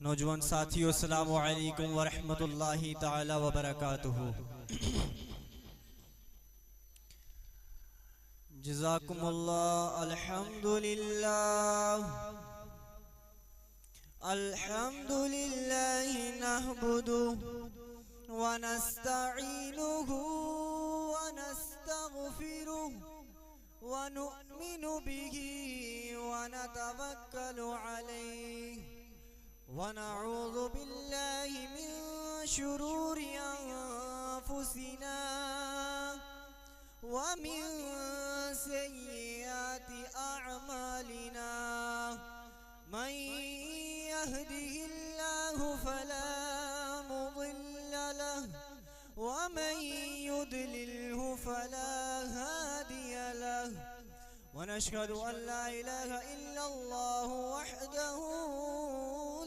नौजवान साथियों, अस्सलामु अलैकुम व रहमतुल्लाहि ताला व बरकातुहू। जज़ाकुमुल्लाह। अल्हम्दुलिल्लाह अल्हम्दुलिल्लाह नहमदुहु व नस्तईनुहु व नस्तगफिरुहु व नु'मिनु बिही व नतवक्कलु अलैहि व नऊज़ु बिल्लाहि मिन शुरूरि अनफुसिना व मिन सय्यिआति अअमालिना। मन यहदिहिल्लाहु फला मुदिल्ल लहु व मन युद्लिल्हु फला हादिय लहु। व नशहदु अन ला इलाहा इल्लल्लाहु वहदहु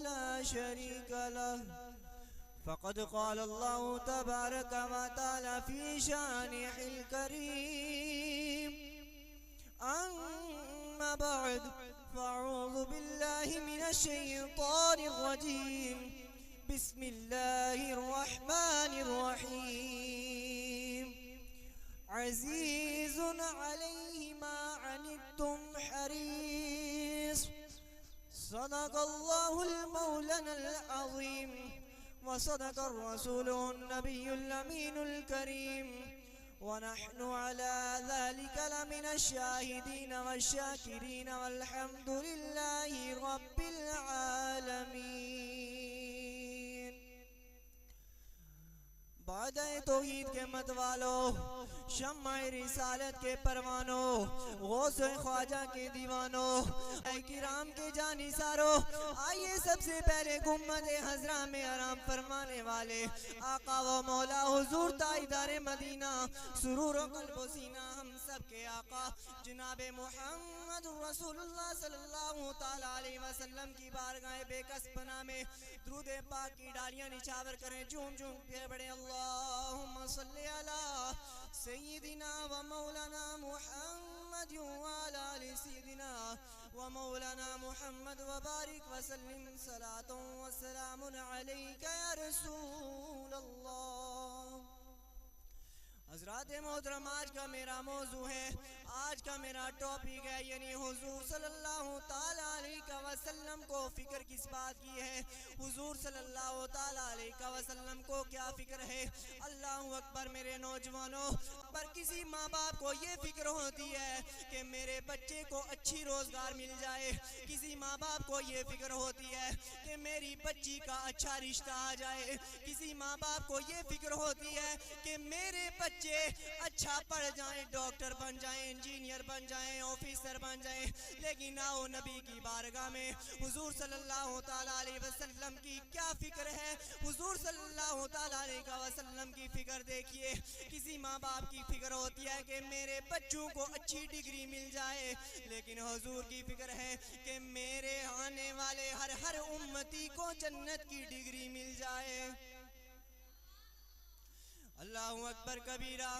ला शरीक लहु। फ़क़द क़ाल अल्लाहु तबारक व तआला फ़ी शानिहिल करीम। अम्मा बअद फ़अऊज़ु बिल्लाहि मिनश शैतानिर रजीम। बिस्मिल्लाहिर रहमानिर रहीम। अज़ीज़ुन अलैहि मा अनित्तुम हरीस। सदक़ल्लाहुल मौलानाल अज़ीम व सदक़र रसूलुहुन नबियुल अमीनुल करीम। व नहनु अला ज़ालिका लमिनश शाहिदीन वश्शाकिरीन वल्हम्दुलिल्लाहि रब्बिल आलमीन। बादए तौहीद के मतवालो, शम्माए रिसालत के परवानो, गौसे ख्वाजा के दीवानो, किराम के जानिसारो, आइए सबसे पहले गुम्मद हजरा में आराम फरमाने वाले आका व मौला हुजूर ताइदारे मदीना सुरूर क़ल्ब सीना हम सब के आका जनाबे मुहम्मद रसूलुल्लाह सल्लल्लाहु ताला अलैहि वसल्लम की बारगाह बेकस पना में दुरूद पाक की डालियां निछावर करें। झूम झूम के बड़े अल्लाहुम्मा सल्ली अला सय्यिदिना व मौलाना मुहम्मद व अला आलि सय्यिदिना व मौलाना मुहम्मद व बारिक व सल्लिम सलातुन व सलामुन अलैका या रसूल अल्लाह। हज़रात मोहतरम, आज का मेरा मौजू है, आज का मेरा टॉपिक है, यानी हुजूर सल्लल्लाहु ताला अलैहि वसल्लम को फिक्र किस बात की है। हुजूर सल्लल्लाहु ताला अलैहि वसल्लम को क्या फिक्र है। अल्लाहु अकबर। मेरे नौजवानों, पर किसी माँ बाप को ये फिक्र होती है कि मेरे बच्चे को अच्छी रोजगार मिल जाए। किसी माँ बाप को ये फिक्र होती है कि मेरी बच्ची का अच्छा रिश्ता आ जाए। किसी माँ बाप को ये फिक्र होती है कि मेरे बच्चे अच्छा पढ़ जाएं, डॉक्टर बन जाएं, इंजीनियर बन जाएं, ऑफिसर बन जाएं। लेकिन आओ नबी की बारगाह में हुजूर सल्लल्लाहु ताला अलैहि वसल्लम की क्या फिक्र है। हुजूर सल्लल्लाहु ताला अलैहि वसल्लम की फिक्र देखिए। किसी माँ बाप की फिक्र होती है कि मेरे बच्चों को अच्छी डिग्री मिल जाए, लेकिन हुजूर की फिक्र है कि मेरे आने वाले हर उम्मती को जन्नत की डिग्री मिल जाए। अल्लाहु अकबर कबीरा।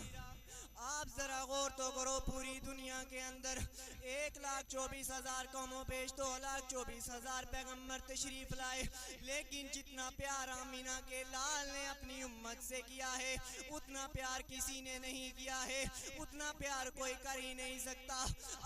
आप जरा गौर तो करो, पूरी दुनिया के अंदर 1,24,000 कौमों पेश 2,24,000 पैगम्बर तशरीफ लाए, लेकिन जितना प्यार आमीना के लाल ने अपनी उम्मत से किया है उतना प्यार किसी ने नहीं किया है, उतना प्यार कोई कर ही नहीं सकता।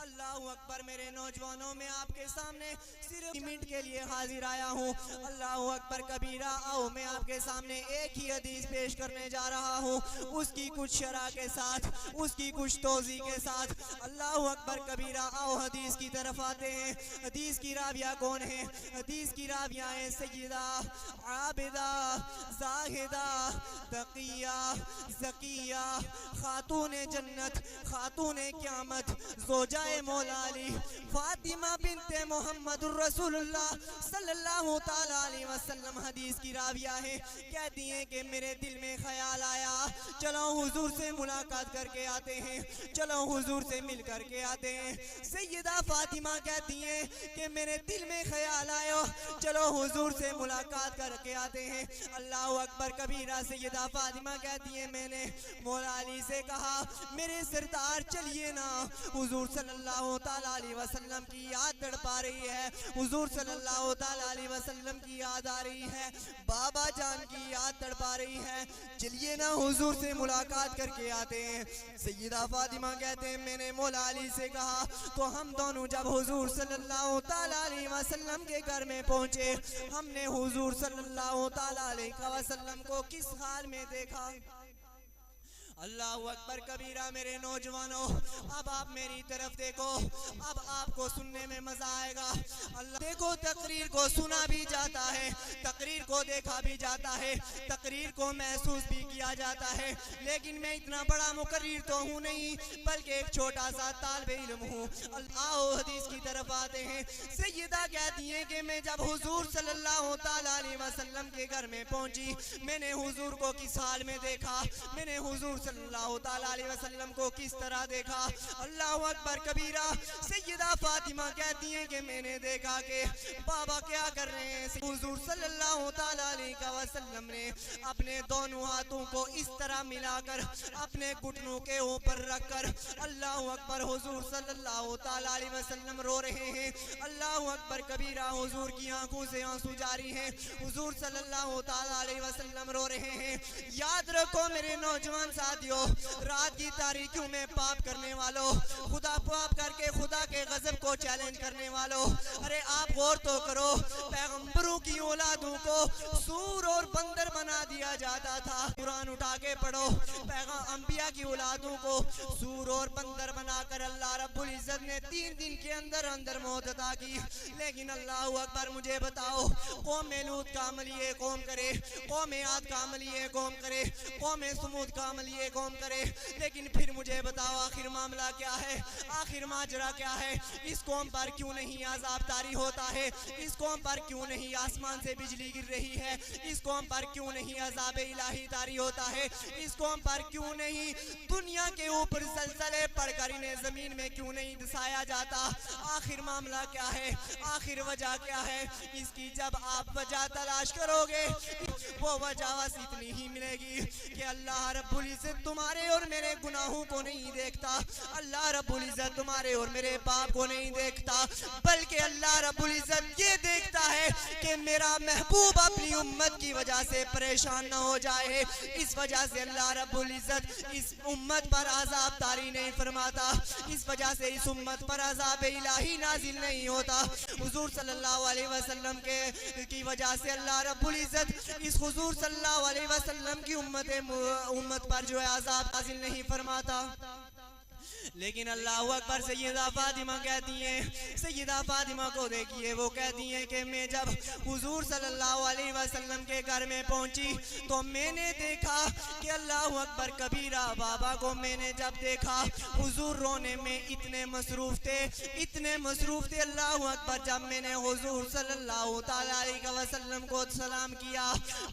अल्लाहु अकबर। मेरे नौजवानों, में आपके सामने सिर्फ मिनट के लिए हाजिर आया हूँ। अल्लाहु अकबर कबीरा। आओ मैं आपके सामने एक ही हदीस पेश करने जा रहा हूँ, उसकी कुछ शरह के साथ, उसकी कुछ तोज़ी के साथ। अल्लाहु अकबर कबीरा। आओ हदीस की तरफ आते हैं। हदीस की राविया कौन है? हदीस की राविया है सय्यदा, आबिदा, जाहिदा, तकिया, ज़किया, खातून जन्नत, खातून क़यामत, ज़ौजाए मौला अली, फातिमा बिन्ते मोहम्मदुर रसूलुल्लाह सल्लल्लाहु ताला अलैहि वसल्लम हदीस की राविया है। कहती हैं कि मेरे दिल में ख्याल आया, चलो हुजूर से मुलाकात कर करके आते हैं, चलो हुजूर से मिल करके आते हैं। सैयदा फातिमा कहती हैं कि मेरे दिल में ख्याल आया, चलो हुजूर से मुलाकात करके आते हैं। अल्लाह अकबर कबीरा। सैयदा फातिमा कहती है मैंने मौला अली से कहा मेरे सरदार चलिए ना, हुजूर सल्लल्लाहु ताला अलैहि वसल्लम की याद तड़पा रही है, हुजूर सल्लल्लाहु ताला अलैहि वसल्लम की याद आ रही है, बाबा जान की याद तड़पा रही है, चलिए ना हुजूर से मुलाकात करके आते हैं। सैयदा फातिमा कहते हैं मैंने मौला अली से कहा तो हम दोनों जब हुजूर सल्लल्लाहु ताला अलैहि वसल्लम के घर में पहुंचे, हमने हुजूर सल्लल्लाहु ताला अलैहि वसल्लम को किस हाल में देखा। अल्लाह अकबर कबीरा। मेरे नौजवानों, अब आप मेरी तरफ देखो, अब आपको सुनने में मजा आएगा। अल्लाह देखो, तकरीर को सुना भी जाता है, तकरीर को देखा भी जाता है, तकरीर को महसूस भी किया जाता है, लेकिन मैं इतना बड़ा मुकर्रिर तो हूँ नहीं, बल्कि एक छोटा सा तालिबे इल्म हूँ। आओ हदीस की तरफ आते हैं। सैयदा कहती हैं कि मैं जब हुजूर सल्लल्लाहु ताला अलैहि वसल्लम के घर में पहुंची, मैंने हुजूर को किस हाल में देखा, मैंने हुजूर सल्लल्लाहु ताला अलैहि वसल्लम को किस तरह देखा। अल्लाह अकबर कबीरा। सैयदा फातिमा कहती हैं कि मैंने देखा कि बाबा क्या कर रहे हैं। हुजूर सल्लल्लाहु ताला अलैहि वसल्लम ने अपने दोनों हाथों को इस तरह मिलाकर अपने घुटनों के ऊपर रखकर, अल्लाह अकबर, हुजूर सल्लल्लाहु ताला अलैहि वसल्लम रो रहे हैं। अल्लाह अकबर कबीरा। हुजूर की आंखों से आंसू जारी हैं, हुजूर सल्लल्लाहु ताला अलैहि वसल्लम रो रहे हैं। याद रखो मेरे नौजवान साथियों, रात की तारीखों में पाप करने वालों, खुदा पाप करके खुदा के गजब को चैलेंज करने वालों, अरे आप गौर तो करो, पैगंबरों की औलादों को सूर और बंदर बना दिया जाता था। कुरान उठा के पढ़ो, अंबिया की औलादों को सूर और बंदर बनाकर अल्लाह रब्बुल इज्जत ने 3 दिन के अंदर अंदर मौत अता की। लेकिन अल्लाह अकबर, मुझे बताओ, कौम लूत का अमल ये कौम करे, कौम आद का अमल ये कौम करे, कौम समूद का अमल ये कौम करे, लेकिन फिर मुझे बताओ आखिर मामला क्या है, आखिर माजरा क्या है। इस कौम पर क्यों नहीं अज़ाब तारी होता है, इस कौम पर क्यों नहीं आसमान से बिजली गिर रही है, इस कौम पर क्यों नहीं अज़ाब इलाही तारी होता है, इस कौम पर क्यों नहीं दुनिया के ऊपर ज़लज़ले पड़कर इन्हें ज़मीन में क्यों नहीं दसाया जाता। आखिर मामला क्या है, आखिर वजह क्या है। इसकी जब आप वजह तलाश करोगे, वो वजह बस इतनी ही मिलेगी कि अल्लाह रब्बुल इज्जत तुम्हारे और मेरे गुनाहों को नहीं देखता, अल्लाह रब्बुल इज्जत तुम्हारे और मेरे पाप को नहीं देखता, बल्कि अल्लाह रब्बुल इज्जत ये देखता है कि मेरा महबूब अपनी उम्मत की वजह से परेशान न हो जाए। इस वजह से अल्लाह रब्बुल इज्जत इस उम्मत पर अज़ाब तारी नहीं फरमाता, इस वजह से इस उम्मत पर अज़ाब इलाही नाजिल नहीं होता। हुजूर सल्लल्लाहु अलैहि वसल्लम की वजह से अल्लाह रब्बुल इज्जत इस हुजूर सल्लल्लाहु अलैहि वसल्लम की उम्मत पर जो है अज़ाब नाजिल नहीं फरमाता। लेकिन अल्लाह अकबर। सैयदा फातिमा कहती हैं, सैयदा फातिमा को देखिए, वो कहती हैं कि मैं जब हुजूर सल्लल्लाहु अलैहि वसल्लम के घर में पहुंची तो मैंने देखा कि अल्लाह अकबर कबीरा, बाबा को मैंने जब देखा हुजूर रोने में इतने मसरूफ थे, इतने मसरूफ थे। अल्लाह अकबर, जब मैंने हुजूर सल्लल्लाहु ताला अलैहि वसल्लम को सलाम किया,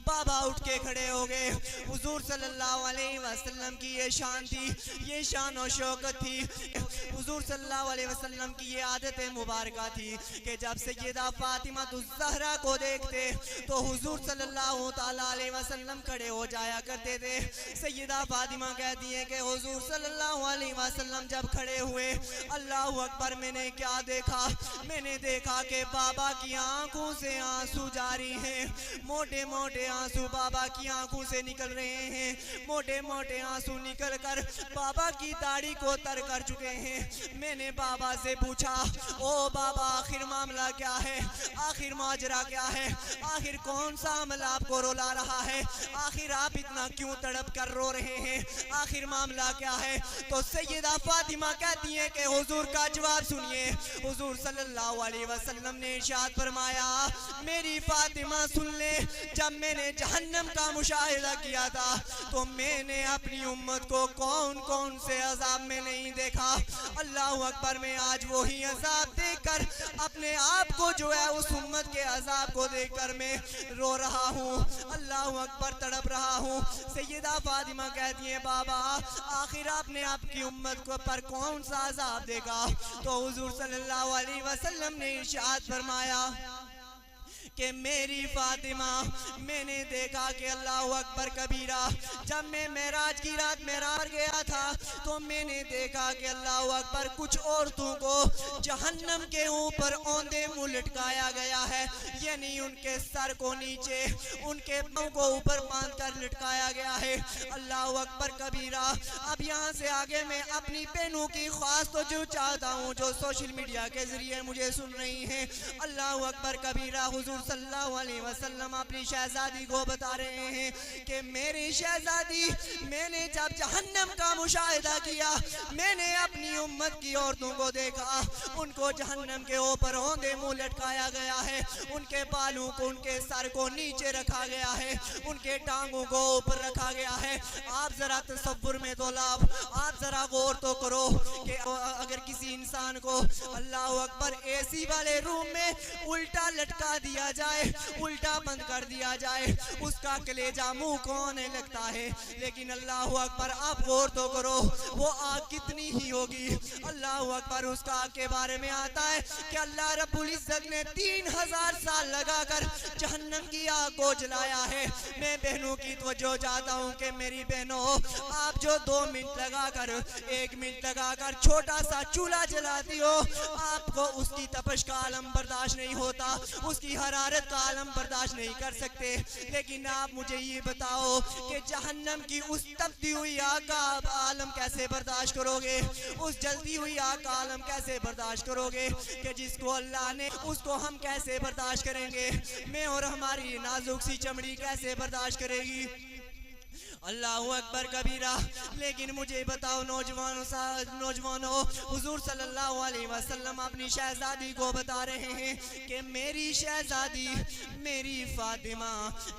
बाबा उठ के खड़े हो गए। हुजूर सल्लल्लाहु अलैहि वसल्लम की ये शान थी, ये शान और शौकत थी। हुजूर सल्लल्लाहु अलैहि वसल्लम की ये आदत मुबारक थी कि जब सैयदा फातिमा ज़हरा को देखते तो हुजूर सल्लल्लाहु ताला अलैहि वसल्लम खड़े हो जाया करते थे। सैयदा फातिमा कहती है कि हुजूर सल्लल्लाहु अलैहि वसल्लम जब खड़े हुए, अल्लाह अकबर, मैंने क्या देखा, मैंने देखा कि बाबा की आंखों से आंसू जारी हैं, मोटे मोटे आंसू बाबा की आंखों से निकल रहे हैं, मोटे मोटे आंसू निकल कर बाबा की दाढ़ी को तर कर चुके हैं। मैंने बाबा से पूछा, ओ बाबा, आखिर मामला क्या है, आखिर माजरा क्या है, आखिर कौन सा अमल आपको रुला रहा है, आखिर आप इतना क्यों तड़प कर रो रहे हैं, आखिर मामला क्या है। तो सैयदा फातिमा कहती है कि हुजूर का जवाब सुनिए। हुजूर सल्लल्लाहु अलैहि वसल्लम ने इरशाद फरमाया, मेरी फातिमा सुन ले, जब मैंने जहन्नम का मुशाहिदा किया था तो मैंने अपनी उम्मत को कौन कौन से अजाब में नहीं नहीं देखा। अल्लाह अकबर, मैं आज वही अजाब देखकर अपने आप को जो है उस उम्मत के अजाब को देखकर मैं रो रहा हूँ। अल्लाह अकबर, तड़प रहा हूँ। सैयदा फातिमा कहती है, बाबा आखिर आपने आपकी उम्मत को पर कौन सा अजाब देगा? तो हुजूर सल्लल्लाहु अलैहि वसल्लम ने इरशाद फरमाया कि मेरी फातिमा, मैंने देखा कि अल्लाह अकबर कबीरा, जब मैं मेराज की रात मेराज गया था तो मैंने देखा कि अल्लाह अकबर कुछ औरतों को जहन्नम के ऊपर औंधे मुंह लटकाया गया है, यानी उनके सर को नीचे उनके पांव को ऊपर बांध कर लटकाया गया है। अल्लाह अकबर कबीरा। अब यहाँ से आगे मैं अपनी बहनों की ख्वाहिश तो जो चाहता हूँ जो सोशल मीडिया के जरिए मुझे सुन रही हैं, अल्लाह अकबर कबीरा, हुजूर सल्लल्लाहु अलैहि वसल्लम अपनी शहजादी को बता रहे हैं कि मेरी शहजादी, मैंने जब जहन्नम का मुशाहिदा किया, मैंने अपनी उम्मत की औरतों को देखा, उनको जहन्नम के ऊपर औंधे मुंह लटकाया गया है, उनके बालों को, उनके सर को नीचे रखा गया है, उनके टांगों को ऊपर रखा गया है। आप जरा तसव्वुर में तो लाभ, आप जरा गौर तो करो कि अगर किसी इंसान को अल्लाह अकबर एसी वाले रूम में उल्टा लटका दिया जाए, उल्टा बंद कर दिया जाए, उसका कलेजा मुंह को आने लगता है। लेकिन अल्लाह अकबर, आप गौर तो करो वो आग कितनी ही होगी। अल्लाह अकबर, उस आग के बारे में आता है कि अल्लाह रब्बुल इज्जत ने 3000 साल लगाकर जहन्नम की आग को जलाया है। मैं बहनों की तवज्जो चाहता हूँ कि मेरी बहनों, आप जो 2 मिनट लगाकर 1 मिनट लगाकर छोटा सा चूल्हा जलाती हो, आपको उसकी तपश का आलम बर्दाश्त नहीं होता, उसकी हरारत का आलम बर्दाश्त नहीं कर सकते। लेकिन आप मुझे ये बताओ कि जहन्नम की उस तपती हुई आग का आलम कैसे बर्दाश्त करोगे? उस जलती हुई आग का आलम कैसे बर्दाश्त करोगे कि जिसको अल्लाह ने, उसको हम कैसे बर्दाश्त करेंगे? मैं और हमारी नाजुक सी चमड़ी कैसे बर्दाश्त करेगी? अल्लाह अकबर कबीरा। लेकिन मुझे बताओ नौजवानों, हुजूर सल्लल्लाहु अलैहि वसल्लम अपनी शहजादी को बता रहे हैं कि मेरी शहजादी, मेरी फातिमा,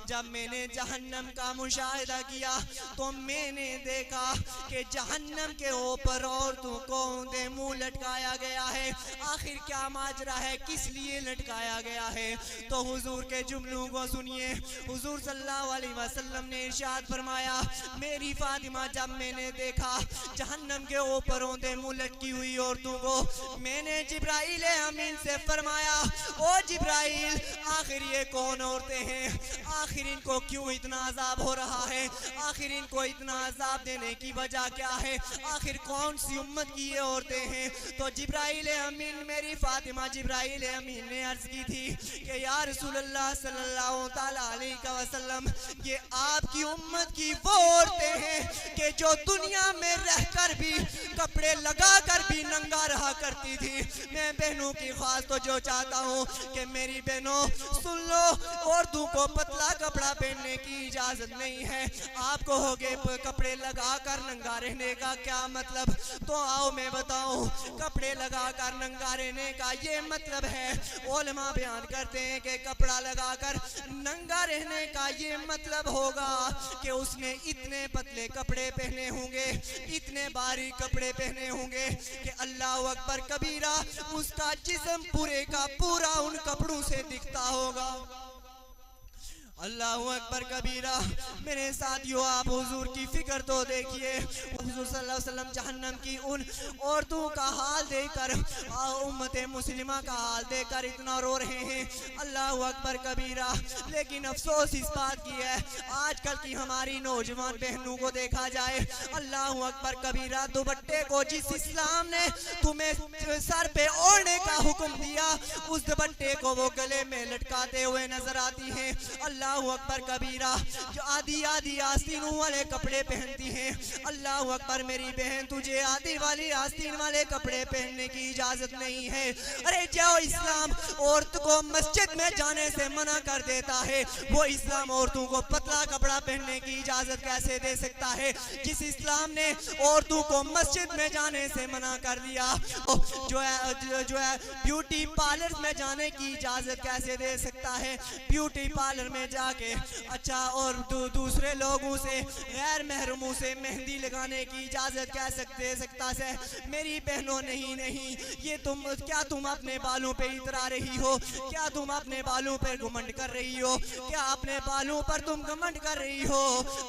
जब मैंने जहन्नम का मुशाहिदा किया तो मैंने देखा कि जहन्नम के ऊपर औरतों को औंधे मुंह लटकाया गया है। आखिर क्या माजरा है, किस लिए लटकाया गया है? तो हुजूर के जुमलों को सुनिए। हुजूर सल्लल्लाहु अलैहि वसल्लम ने इरशाद फरमाया, मेरी फातिमा, जब मैंने देखा जहन्नम के ऊपर औंधे मुंह लटकी हुई औरतों को, मैंने जिब्राइल अमीन से फरमाया, ओ जिब्राइल, आखिर ये कौन औरतें हैं? आखिर इनको क्यों इतना अजाब हो रहा है? आखिर इनको इतना अजाब देने की वजह क्या है? आखिर कौन सी उम्मत की ये औरतें हैं? तो जिब्राइल अमीन, मेरी फातिमा, जिब्राइल अमीन ने अर्ज की थी कि या रसूलल्लाह सल्लल्लाहु तआला अलैहि वसल्लम, ये आपकी उम्मत की वो औरतें हैं कि जो दुनिया में रहकर भी, कपड़े लगाकर भी नंगा रहा करती थी। मैं बहनों की खास तो जो चाहता हूँ कि मेरी बहनों सुन लो, औरतों को पतला कपड़ा पहनने की इजाजत नहीं है। आपको हो गए कपड़े लगाकर नंगा रहने का क्या मतलब? तो आओ मैं बताऊं, कपड़े लगाकर नंगा रहने का ये मतलब है, उलमा बयान करते हैं कि कपड़ा लगाकर नंगा रहने का ये मतलब होगा कि उसने इतने पतले कपड़े पहने होंगे, इतने बारीक कपड़े पहने होंगे कि अल्लाह अकबर कबीरा, उसका जिस्म पूरे का पूरा उन कपड़ों से दिखता होगा। अल्लाह अकबर कबीरा। मेरे साथियों, आप हुजूर की फिक्र तो देखिए। हुजूर सल्लल्लाहु अलैहि वसल्लम जहन्नम की उन औरतों का हाल देखकर, उम्मत मुस्लिमा का हाल देखकर इतना रो रहे हैं। अल्लाह अकबर कबीरा। लेकिन अफसोस इस बात की है, आजकल की हमारी नौजवान बहनों को देखा जाए, अल्लाह अकबर कबीरा, दुपट्टे को जिस इस्लाम ने तुम्हें सर पे ओढ़ने का हुक्म दिया, उस दुपट्टे को वो गले में लटकाते हुए नजर आती हैं। अल्लाह अकबर कबीरा, जो आधी आधी आस्तीनों वाले कपड़े पहनती हैं। अल्लाह अकबर, मेरी बहन, तुझे आधी वाली आस्तीन वाले कपड़े पहनने की इजाजत नहीं है। अरे जाओ, इस्लाम औरत को मस्जिद में जाने से मना कर देता है, वो इस्लाम औरतों को पतला कपड़ा पहनने की इजाजत कैसे दे सकता है? जिस इस्लाम ने औरतों को मस्जिद में जाने से मना कर दिया, जो है ब्यूटी पार्लर में जाने की इजाजत कैसे दे सकता है? ब्यूटी पार्लर में जाके अच्छा और दूसरे लोगों से गैर महरमों से मेहंदी लगाने की इजाजत कैसे दे सकता है? मेरी बहनों नहीं नहीं, ये क्या तुम अपने बालों पे इतरा रही हो? क्या तुम अपने बालों पर घमंड कर रही हो? क्या अपने बालों पर तुम घमंड कर रही हो?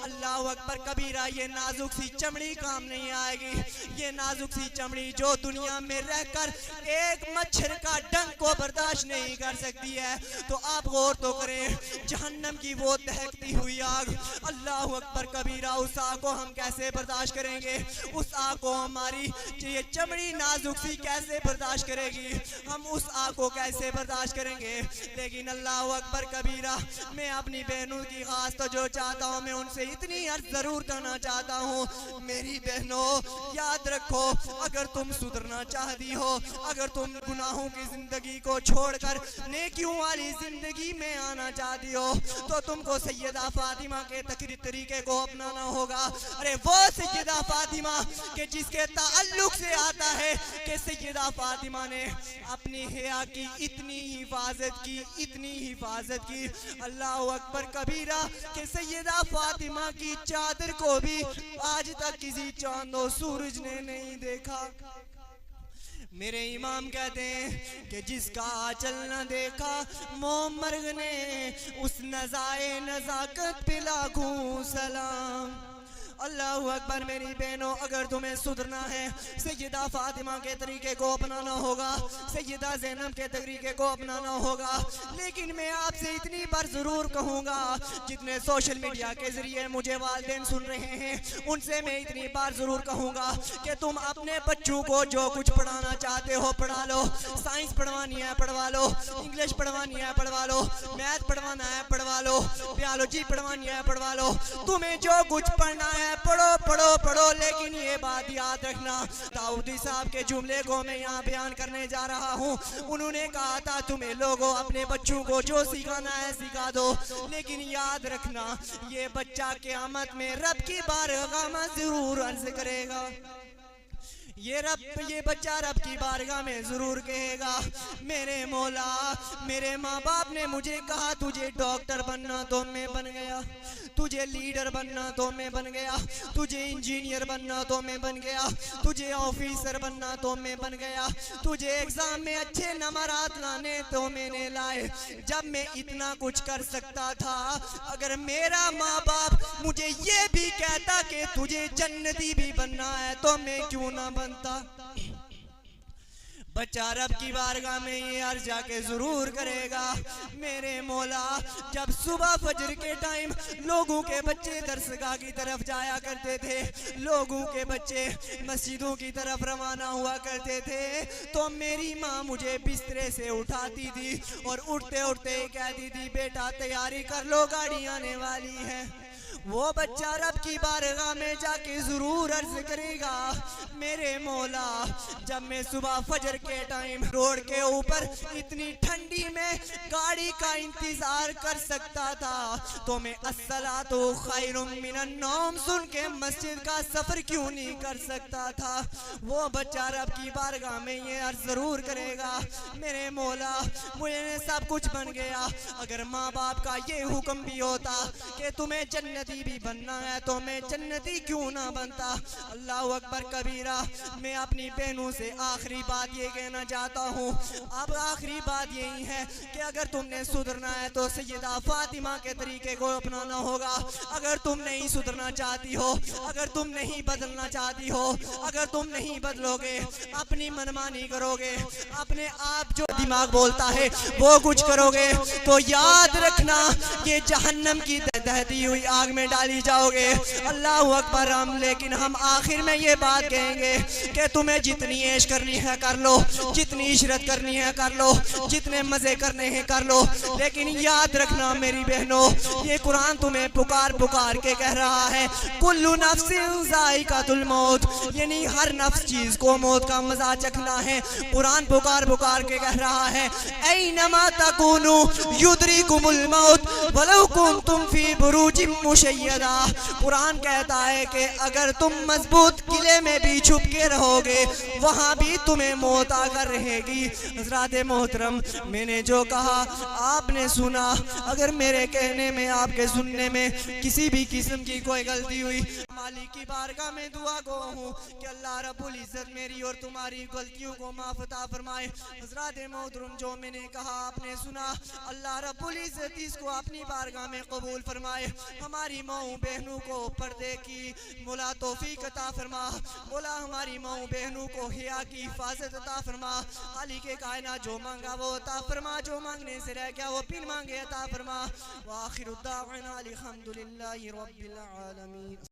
अल्लाह अकबर कबीरा, ये नाजुक सी चमड़ी काम नहीं आएगी। ये नाजुक सी चमड़ी जो दुनिया में रहकर एक मच्छर का डंक को बर्दाश्त नहीं कर सकती है, तो आप गौर तो करें, जहन्नम की वो दहकती हुई आग, अल्लाह अकबर कबीरा, उस आग को हम कैसे बर्दाश्त करेंगे? उस आग को हमारी ये चमड़ी नाजुक सी कैसे बर्दाश्त करेगी? हम उस आग को कैसे बर्दाश्त करेंगे? लेकिन अल्लाह अकबर कबीरा, मैं अपनी बहनों की खास तो जो चाहता हूँ, मैं उनसे इतनी अर्ज जरूर करना चाहता हूँ, मेरी बहनों याद रखो, अगर तुम सुधरना चाहती हो, अगर तुम गुनाहों की जिंदगी को छोड़कर नेकियों वाली जिंदगी में आना चाहती हो, तो तुमको सैयदा फातिमा के तरीके को अपनाना होगा। अरे वो सैयदा फातिमा के जिसके ताल्लुक से आता है कि सैयदा फातिमा ने अपनी हया की इतनी हिफाजत की, इतनी हिफाजत की, अल्लाह अकबर कबीरा, कि सैयदा फातिमा की चादर को भी आज तक किसी चांद और सूरज ने नहीं देखा। मेरे इमाम कहते हैं कि जिसका आंचल न देखा मोम मर्ग ने, उस नज़ाए नज़ाकत पे लाखों सलाम। अल्लाह अकबर। मेरी बहनों, अगर तुम्हें सुधरना है, सैयदा फातिमा के तरीके को अपनाना होगा, सैयदा ज़ैनब के तरीके को अपनाना होगा। लेकिन मैं आपसे इतनी बार ज़रूर कहूँगा, जितने सोशल मीडिया के ज़रिए मुझे वालिदैन सुन रहे हैं, उनसे मैं इतनी बार ज़रूर कहूँगा कि तुम अपने बच्चों को जो कुछ पढ़ाना चाहते हो पढ़ा लो। साइंस पढ़वानी है पढ़वा लो, इंग्लिश पढ़वानी है पढ़वा लो, मैथ पढ़वाना है पढ़वा लो, बायोलॉजी पढ़वानी है पढ़वा लो। तुम्हें जो कुछ पढ़ना है पढ़ो पढ़ो पढ़ो। लेकिन ये बात याद रखना, दाऊदी साहब के जुमले को मैं यहाँ बयान करने जा रहा हूँ। उन्होंने कहा था तुम्हें लोगों अपने बच्चों को जो सिखाना है सिखा दो, लेकिन याद रखना ये बच्चा क़यामत में रब की बारगाह में जरूर अर्ज करेगा। ये बच्चा रब की बारगाह में जरूर कहेगा, मेरे मौला, मेरे माँ बाप ने मुझे कहा तुझे डॉक्टर बनना तो मैं बन गया, तुझे लीडर बनना तो मैं बन गया, तुझे इंजीनियर बनना तो मैं बन गया, तुझे ऑफिसर बनना तो मैं बन गया, तुझे एग्जाम में अच्छे नंबरात लाने तो मैंने लाए। जब मैं इतना कुछ कर सकता था, अगर मेरा माँ बाप मुझे ये भी कहता कि तुझे जन्नती भी बनना है तो मैं क्यों ना बनता। बच्चा रब की बारगाह में ये अर्ज जाके जरूर करेगा, मेरे मौला, जब सुबह फजर के टाइम लोगों के बच्चे दरसगाह की तरफ जाया करते थे, लोगों के बच्चे मस्जिदों की तरफ रवाना हुआ करते थे, तो मेरी माँ मुझे बिस्तरे से उठाती थी और उठते उठते कहती थी बेटा तैयारी कर लो गाड़ी आने वाली है। वो बच्चा रब की बारगाह में जाके जरूर अर्ज करेगा, मेरे मौला, जब मैं सुबह फजर के टाइम रोड के ऊपर इतनी ठंडी में गाड़ी का इंतजार कर सकता था तो मैं अस्सलातु खैरुम मिनन नौम सुन के मस्जिद का सफर क्यों नहीं कर सकता था। वो बच्चा रब की बारगाह में ये अर्ज जरूर करेगा, मेरे मौला, मुझे सब कुछ बन गया, अगर माँ बाप का ये हुक्म भी होता कि तुम्हें जन्नती भी बनना है तो मैं जन्नती क्यों ना बनता। अल्लाह अकबर कबीरा। मैं अपनी बहनों से आखिरी बात ये कहना चाहता हूँ, अब आखिरी बात यही है कि अगर तुमने सुधरना है तो सैयदा फातिमा के तरीके को अपनाना होगा। अगर तुम नहीं सुधरना चाहती हो, अगर तुम नहीं बदलना चाहती हो, अगर तुम नहीं बदलोगे, अपनी मनमानी करोगे, अपने आप जो दिमाग बोलता है वो कुछ करोगे, तो याद रखना ये जहन्नम की दहती हुई आग में डाली जाओगे। अल्लाह अकबर। लेकिन हम आखिर में ये बात कहेंगे कि तुम्हें जितनी ऐश करनी है कर लो, जितनी इशरत करनी है कर लो, जितने मजे करने हैं कर लो, लेकिन याद रखना मेरी बहनों, ये कुरान तुम्हें पुकार पुकार के कह रहा है, कुल्लु नफ्सिन ज़ाइक़ातुल मौत, यानी हर नफ्स चीज को मौत का मजा चखना है। कुरान पुकार पुकार के कह रहा है, ऐनमा तकुनु युद्रिकुमुल मौत वलौ कुंतुम फी बुरूजिम मुशय्यदा। मुशय्यदा। कुरान कहता है कि अगर तुम मजबूत किले में भी छुप के रहोगे वहाँ भी तुम्हें मौत आकर रहेगी। हज़रात मोहतरम, मैंने जो कहा आपने सुना, अगर मेरे कहने में आपके सुनने में किसी भी किस्म की कोई गलती हुई, मालिक की बारगाह में दुआ गो हूँ कि अल्लाह रब्बुल इज़्ज़त मेरी और तुम्हारी गलतियों को माफ़ अता फरमाए। हज़रात मोहतरम, जो मैंने कहा आपने सुना, अल्लाह रब्बुल इज़्ज़त इसको अपनी बारगाह में कबूल फरमाए। हमारी माओ बहनों को पर्दे की मौला तौफीक अता फरमा। मौला हमारी माओ बहनों को हिया की हिफाजत अता फरमा। खालिक के कायनात जो मांगा वो अता फरमा, जो मांगने से रह गया वो बिन मांगे अता फरमा। व आखिरु दाअवाना अल्हम्दुलिल्लाहि रब्बिल आलमीन।